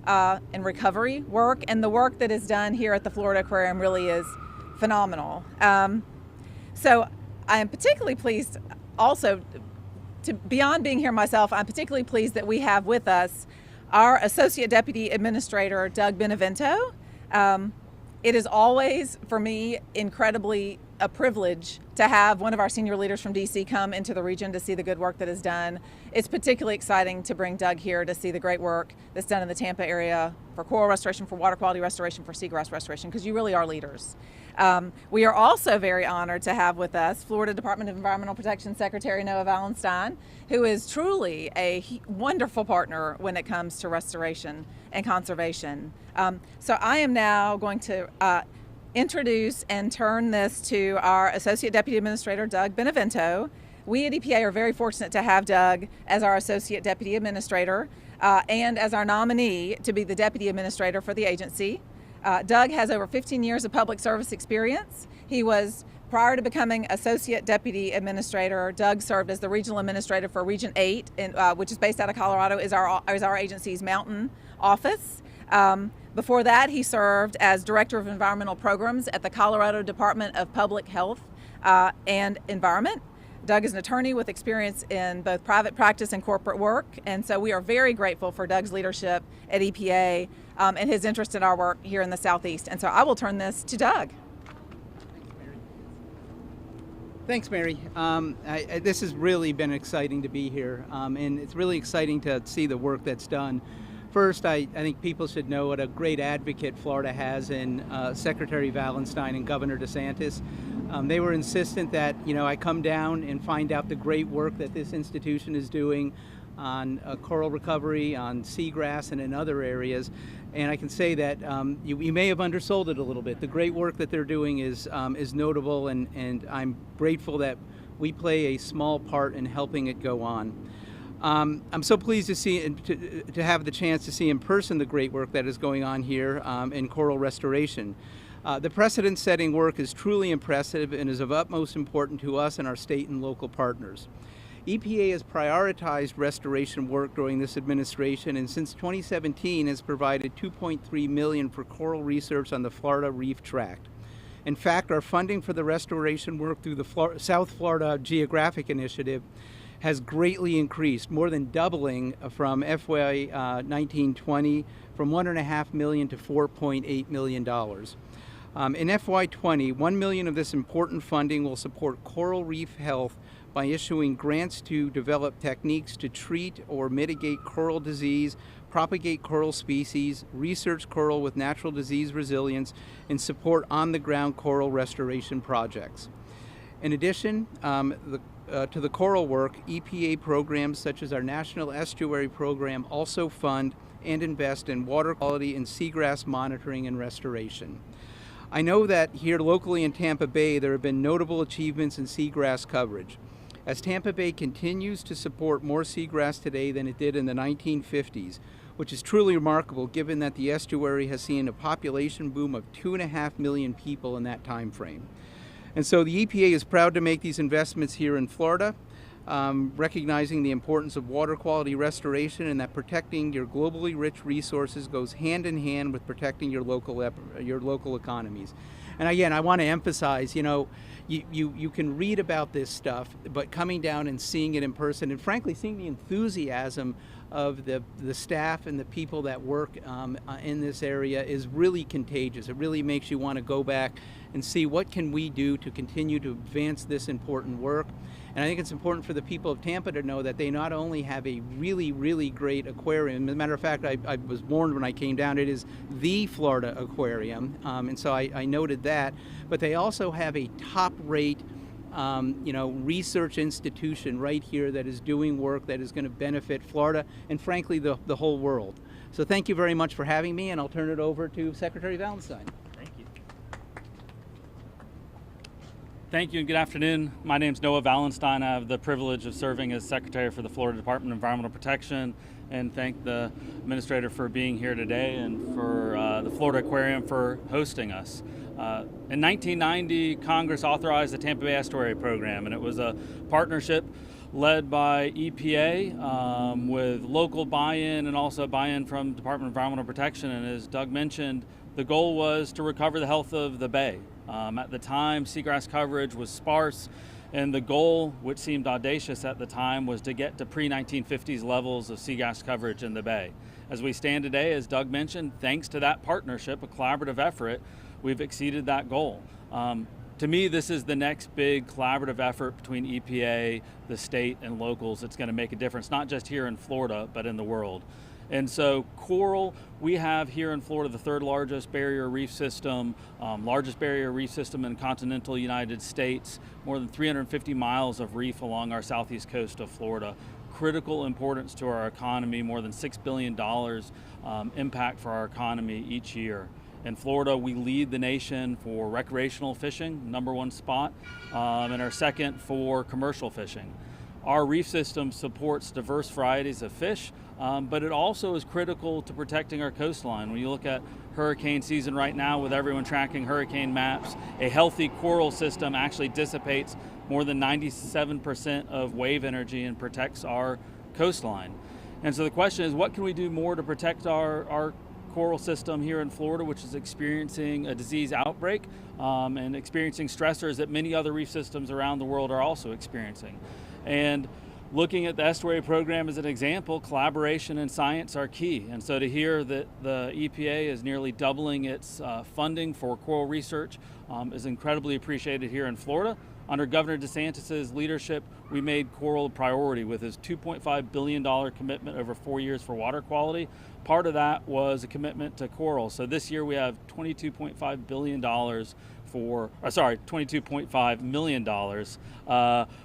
and recovery work, and the work that is done here at the Florida Aquarium really is phenomenal. So I am particularly pleased also, beyond being here myself, I'm particularly pleased that we have with us our Associate Deputy Administrator, Doug Benavento. It is always, for me, incredibly a privilege to have one of our senior leaders from DC come into the region to see the good work that is done. It's particularly exciting to bring Doug here to see the great work that's done in the Tampa area for coral restoration, for water quality restoration, for seagrass restoration, because you really are leaders. We are also very honored to have with us Florida Department of Environmental Protection Secretary Noah Valenstein, who is truly a wonderful partner when it comes to restoration and conservation. So I am now going to introduce and turn this to our Associate Deputy Administrator, Doug Benevento. We at EPA are very fortunate to have Doug as our Associate Deputy Administrator and as our nominee to be the Deputy Administrator for the agency. Doug has over 15 years of public service experience. He was, prior to becoming Associate Deputy Administrator, Doug served as the Regional Administrator for Region 8, which is based out of Colorado, is our agency's mountain office. Before that, he served as Director of Environmental Programs at the Colorado Department of Public Health and Environment. Doug is an attorney with experience in both private practice and corporate work, and so we are very grateful for Doug's leadership at EPA and his interest in our work here in the Southeast. And so I will turn this to Doug. Thanks, Mary. This has really been exciting to be here, and it's really exciting to see the work that's done. First, I think people should know what a great advocate Florida has in Secretary Valenstein and Governor DeSantis. They were insistent that, I come down and find out the great work that this institution is doing on coral recovery, on seagrass, and in other areas. And I can say that you may have undersold it a little bit. The great work that they're doing is notable, and I'm grateful that we play a small part in helping it go on. I'm so pleased to see to have the chance to see in person the great work that is going on here in coral restoration. The precedent-setting work is truly impressive and is of utmost importance to us and our state and local partners. EPA has prioritized restoration work during this administration, and since 2017 has provided $2.3 million for coral research on the Florida Reef Tract. In fact, our funding for the restoration work through the South Florida Geographic Initiative has greatly increased, more than doubling from FY 19-20 from $1.5 million to $4.8 million. In FY20, $1 million of this important funding will support coral reef health by issuing grants to develop techniques to treat or mitigate coral disease, propagate coral species, research coral with natural disease resilience, and support on-the-ground coral restoration projects. In addition, to the coral work, EPA programs such as our National Estuary program also fund and invest in water quality and seagrass monitoring and restoration. I know that here locally in Tampa Bay there have been notable achievements in seagrass coverage. As Tampa Bay continues to support more seagrass today than it did in the 1950s, which is truly remarkable given that the estuary has seen a population boom of 2.5 million people in that time frame. And so the EPA is proud to make these investments here in Florida, recognizing the importance of water quality restoration and that protecting your globally rich resources goes hand in hand with protecting your local economies. And again, I want to emphasize, you can read about this stuff, but coming down and seeing it in person, and frankly, seeing the enthusiasm of the staff and the people that work in this area is really contagious. It really makes you want to go back and see what can we do to continue to advance this important work. And I think it's important for the people of Tampa to know that they not only have a really, really great aquarium. As a matter of fact, I was warned when I came down, it is the Florida Aquarium, and so I noted that. But they also have a top-rate research institution right here that is doing work that is going to benefit Florida and, frankly, the whole world. So thank you very much for having me, and I'll turn it over to Secretary Valenstein. Thank you and good afternoon. My name is Noah Valenstein. I have the privilege of serving as Secretary for the Florida Department of Environmental Protection, and thank the Administrator for being here today and for the Florida Aquarium for hosting us. In 1990, Congress authorized the Tampa Bay Estuary Program, and it was a partnership led by EPA with local buy-in and also buy-in from Department of Environmental Protection. And as Doug mentioned, the goal was to recover the health of the bay. At the time, seagrass coverage was sparse, and the goal, which seemed audacious at the time, was to get to pre-1950s levels of seagrass coverage in the bay. As we stand today, as Doug mentioned, thanks to that partnership, a collaborative effort, we've exceeded that goal. To me, this is the next big collaborative effort between EPA, the state, and locals that's going to make a difference, not just here in Florida, but in the world. And so coral, we have here in Florida the third largest barrier reef system, largest barrier reef system in continental United States, more than 350 miles of reef along our southeast coast of Florida. Critical importance to our economy, more than $6 billion impact for our economy each year. In Florida, we lead the nation for recreational fishing, #1 spot, and our second for commercial fishing. Our reef system supports diverse varieties of fish, but it also is critical to protecting our coastline. When you look at hurricane season right now, with everyone tracking hurricane maps, a healthy coral system actually dissipates more than 97% of wave energy and protects our coastline. And so the question is, what can we do more to protect our coral system here in Florida, which is experiencing a disease outbreak and experiencing stressors that many other reef systems around the world are also experiencing. And looking at the Estuary program as an example, collaboration and science are key. And so to hear that the EPA is nearly doubling its funding for coral research is incredibly appreciated here in Florida. Under Governor DeSantis' leadership, we made coral a priority with his $2.5 billion commitment over 4 years for water quality. Part of that was a commitment to coral. So this year we have $22.5 billion $22.5 million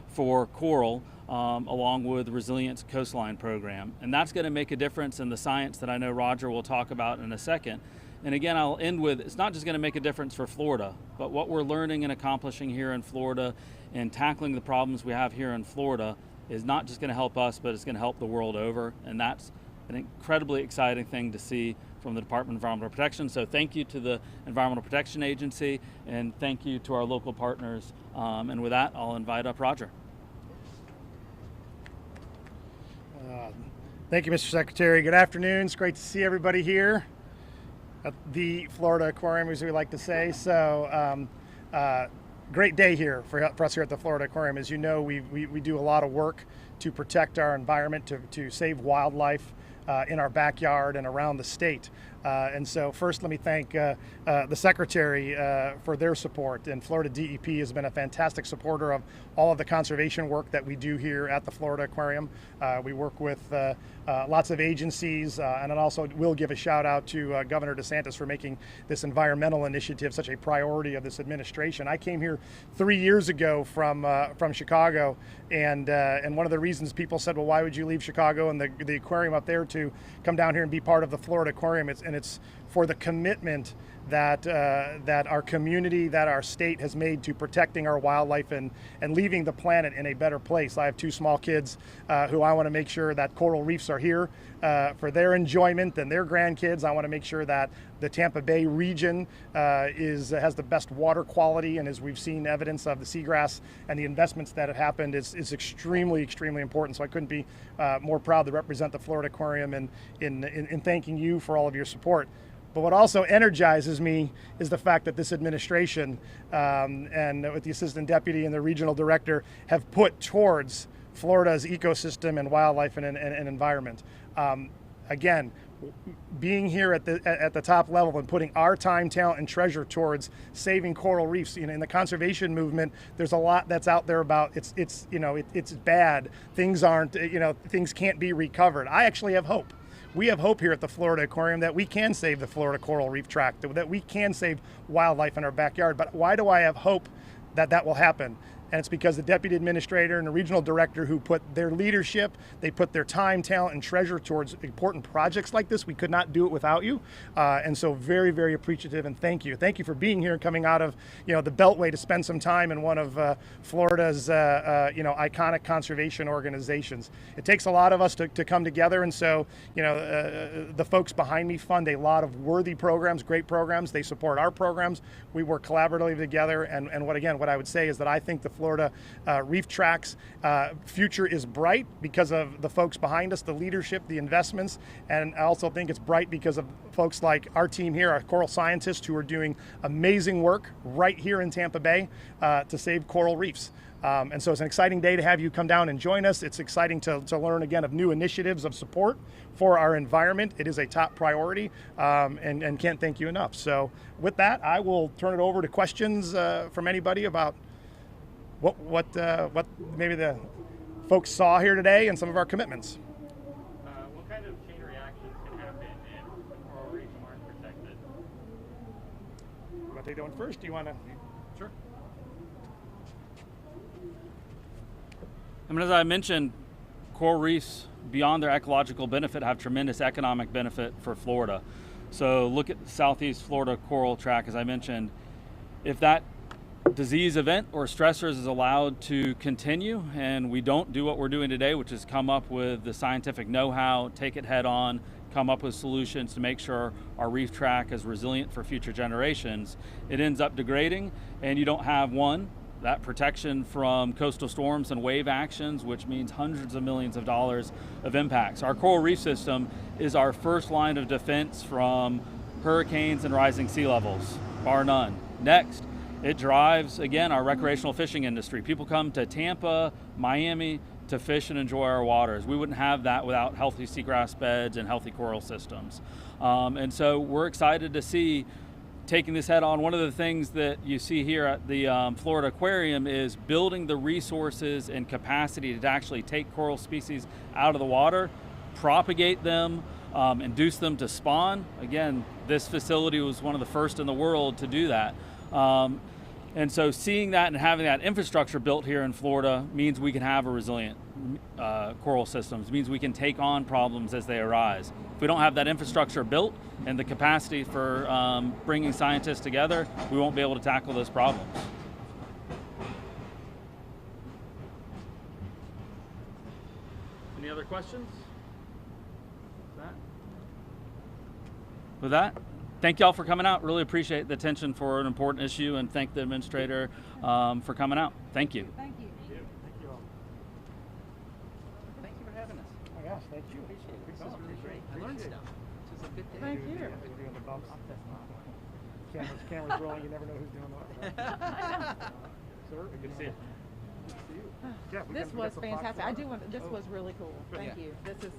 for coral, along with the Resilience Coastline Program. And that's going to make a difference in the science that I know Roger will talk about in a second. And again, I'll end with, it's not just going to make a difference for Florida, but what we're learning and accomplishing here in Florida and tackling the problems we have here in Florida is not just going to help us, but it's going to help the world over. And that's an incredibly exciting thing to see from the Department of Environmental Protection. So thank you to the Environmental Protection Agency, and thank you to our local partners. And with that, I'll invite up Roger. Thank you, Mr. Secretary. Good afternoon. It's great to see everybody here at the Florida Aquarium, as we like to say. So great day here for us here at the Florida Aquarium. As you know, we do a lot of work to protect our environment, to save wildlife in our backyard and around the state. And so first, let me thank the Secretary for their support. And Florida DEP has been a fantastic supporter of all of the conservation work that we do here at the Florida Aquarium. We work with lots of agencies, and I also will give a shout out to Governor DeSantis for making this environmental initiative such a priority of this administration. I came here 3 years ago from Chicago, and one of the reasons people said, well, why would you leave Chicago and the aquarium up there to come down here and be part of the Florida Aquarium? It's for the commitment that our community, that our state has made to protecting our wildlife and leaving the planet in a better place. I have 2 small kids who I want to make sure that coral reefs are here for their enjoyment and their grandkids. I want to make sure that the Tampa Bay region has the best water quality, and as we've seen evidence of the seagrass and the investments that have happened is extremely, extremely important. So I couldn't be more proud to represent the Florida Aquarium in thanking you for all of your support. But what also energizes me is the fact that this administration and with the assistant deputy and the regional director have put towards Florida's ecosystem and wildlife and environment. Again, being here at the top level and putting our time, talent, and treasure towards saving coral reefs. In the conservation movement, there's a lot that's out there about it's bad. Things aren't, things can't be recovered. I actually have hope. We have hope here at the Florida Aquarium that we can save the Florida Coral Reef Tract, that we can save wildlife in our backyard. But why do I have hope that that will happen? And it's because the deputy administrator and the regional director who put their leadership, they put their time, talent, and treasure towards important projects like this. We could not do it without you. And so very, very appreciative, and thank you. Thank you for being here and coming out of the Beltway to spend some time in one of Florida's iconic conservation organizations. It takes a lot of us to come together, and so the folks behind me fund a lot of worthy programs, great programs. They support our programs. We work collaboratively together, and what I would say is that I think the Florida reef tracks. Future is bright because of the folks behind us, the leadership, the investments, and I also think it's bright because of folks like our team here, our coral scientists who are doing amazing work right here in Tampa Bay to save coral reefs. And so it's an exciting day to have you come down and join us. It's exciting to learn again of new initiatives of support for our environment. It is a top priority, and can't thank you enough. So with that, I will turn it over to questions from anybody about what maybe the folks saw here today and some of our commitments. What kind of chain reactions can happen if the coral reefs aren't protected? You want to take that one first? Do you want to? Sure. I mean, as I mentioned, coral reefs, beyond their ecological benefit, have tremendous economic benefit for Florida. So look at the Southeast Florida coral track, as I mentioned. If that disease event or stressors is allowed to continue and we don't do what we're doing today, which is come up with the scientific know-how, take it head on, come up with solutions to make sure our reef track is resilient for future generations, it ends up degrading, and you don't have that protection from coastal storms and wave actions, which means hundreds of millions of dollars of impacts. Our coral reef system is our first line of defense from hurricanes and rising sea levels, bar none. Next, it drives, again, our recreational fishing industry. People come to Tampa, Miami to fish and enjoy our waters. We wouldn't have that without healthy seagrass beds and healthy coral systems. And so we're excited to see taking this head on. One of the things that you see here at the Florida Aquarium is building the resources and capacity to actually take coral species out of the water, propagate them, induce them to spawn. Again, this facility was one of the first in the world to do that. And so seeing that and having that infrastructure built here in Florida means we can have a resilient coral systems, means we can take on problems as they arise. If we don't have that infrastructure built and the capacity for bringing scientists together, we won't be able to tackle those problems. Any other questions? With that, thank y'all for coming out. Really appreciate the attention for an important issue, and thank the administrator for coming out. Thank you. Thank you. Thank you all. Thank you for having us. Oh my gosh, thank you. This is really great. I learned stuff. This is a good day. Thank you. Doing the bumps. Cameras rolling. You never know who's doing what. Sir, Good to see you. Yeah, This was fantastic. I do want. This Oh. was really cool. Thank Yeah. you. This is